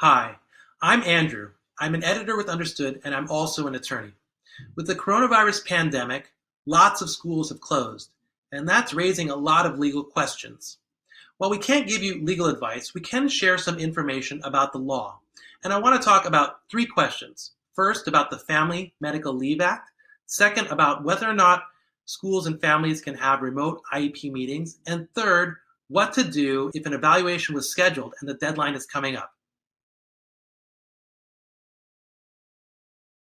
Hi, I'm Andrew. I'm an editor with Understood, and I'm also an attorney. With the coronavirus pandemic, lots of schools have closed, and that's raising a lot of legal questions. While we can't give you legal advice, we can share some information about the law. And I want to talk about three questions. First, about the Family Medical Leave Act. Second, about whether or not schools and families can have remote IEP meetings. And third, what to do if an evaluation was scheduled and the deadline is coming up.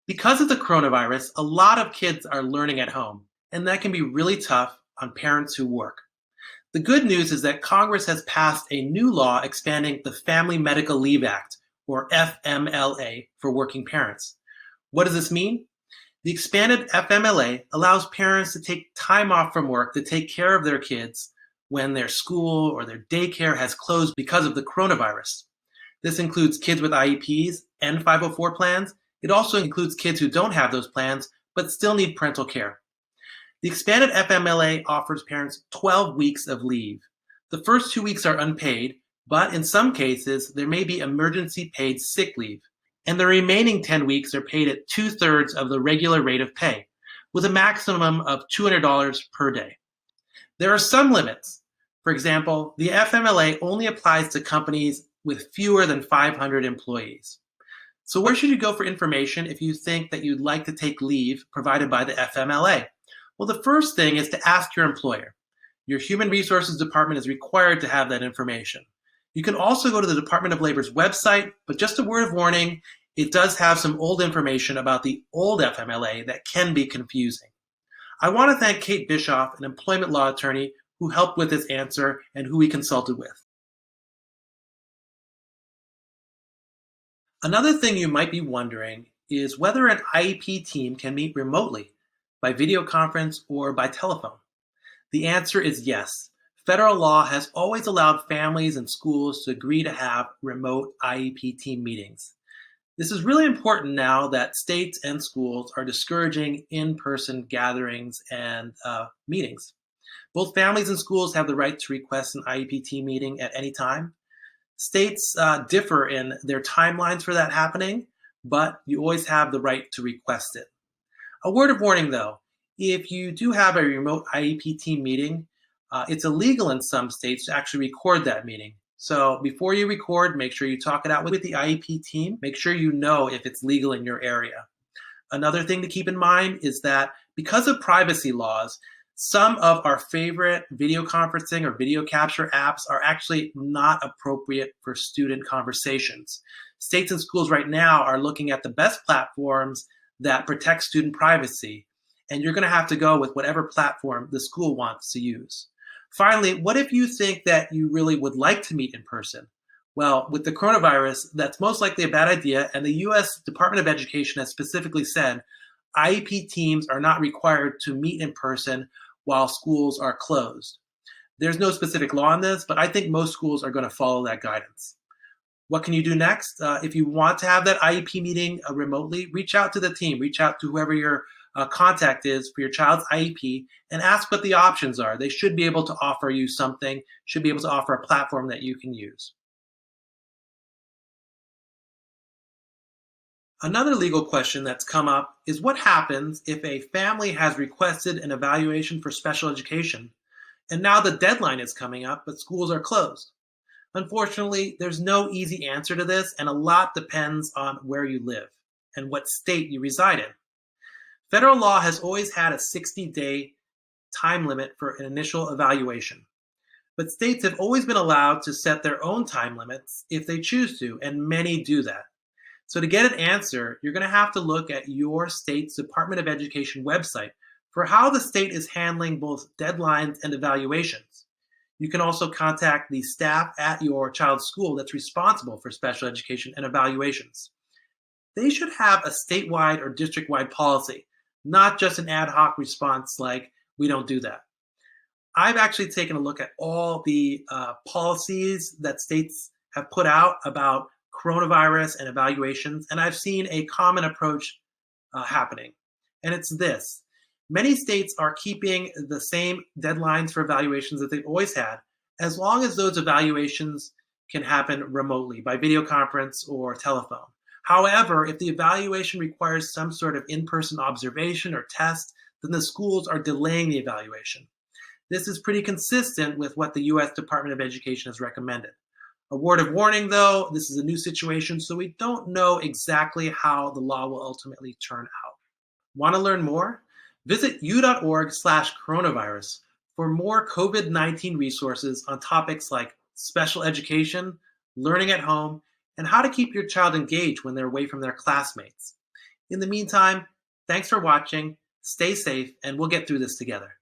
Because of the coronavirus, a lot of kids are learning at home, and that can be really tough on parents who work. The good news is that Congress has passed a new law expanding the Family Medical Leave Act, or FMLA, for working parents. What does this mean? The expanded FMLA allows parents to take time off from work to take care of their kids when their school or their daycare has closed because of the coronavirus. This includes kids with IEPs and 504 plans. It also includes kids who don't have those plans but still need parental care. The expanded FMLA offers parents 12 weeks of leave. The first 2 weeks are unpaid, but in some cases, there may be emergency paid sick leave. And the remaining 10 weeks are paid at two-thirds of the regular rate of pay, with a maximum of $200 per day. There are some limits. For example, the FMLA only applies to companies with fewer than 500 employees. So where should you go for information if you think that you'd like to take leave provided by the FMLA? Well, the first thing is to ask your employer. Your Human Resources Department is required to have that information. You can also go to the Department of Labor's website, but just a word of warning, it does have some old information about the old FMLA that can be confusing. I want to thank Kate Bischoff, an employment law attorney, who helped with this answer and who we consulted with. Another thing you might be wondering is whether an IEP team can meet remotely by video conference or by telephone. The answer is yes. Federal law has always allowed families and schools to agree to have remote IEP team meetings. This is really important now that states and schools are discouraging in-person gatherings and meetings. Both families and schools have the right to request an IEP team meeting at any time. States differ in their timelines for that happening, but you always have the right to request it. A word of warning though, if you do have a remote IEP team meeting, it's illegal in some states to actually record that meeting. So before you record, make sure you talk it out with the IEP team. Make sure you know if it's legal in your area. Another thing to keep in mind is that because of privacy laws, some of our favorite video conferencing or video capture apps are actually not appropriate for student conversations. States and schools right now are looking at the best platforms that protect student privacy, and you're going to have to go with whatever platform the school wants to use. Finally, what if you think that you really would like to meet in person? Well, with the coronavirus, that's most likely a bad idea, and the U.S. Department of Education has specifically said IEP teams are not required to meet in person while schools are closed. There's no specific law on this, but I think most schools are going to follow that guidance. What can you do next? If you want to have that IEP meeting remotely, reach out to the team, reach out to whoever your contact is for your child's IEP and ask what the options are. They should be able to offer you something, should be able to offer a platform that you can use. Another legal question that's come up is what happens if a family has requested an evaluation for special education and now the deadline is coming up but schools are closed? Unfortunately, there's no easy answer to this, and a lot depends on where you live and what state you reside in. Federal law has always had a 60-day time limit for an initial evaluation, but states have always been allowed to set their own time limits if they choose to, and many do that. So to get an answer, you're going to have to look at your state's Department of Education website for how the state is handling both deadlines and evaluations. You can also contact the staff at your child's school that's responsible for special education and evaluations. They should have a statewide or district-wide policy, not just an ad hoc response like, we don't do that. I've actually taken a look at all the policies that states have put out about coronavirus and evaluations, and I've seen a common approach happening. And it's this. Many states are keeping the same deadlines for evaluations that they've always had, as long as those evaluations can happen remotely by video conference or telephone. However, if the evaluation requires some sort of in person observation or test, then the schools are delaying the evaluation. This is pretty consistent with what the US Department of Education has recommended. A word of warning though, this is a new situation, so we don't know exactly how the law will ultimately turn out. Want to learn more? Visit u.org/coronavirus for more COVID-19 resources on topics like special education, learning at home, and how to keep your child engaged when they're away from their classmates. In the meantime, thanks for watching, stay safe, and we'll get through this together.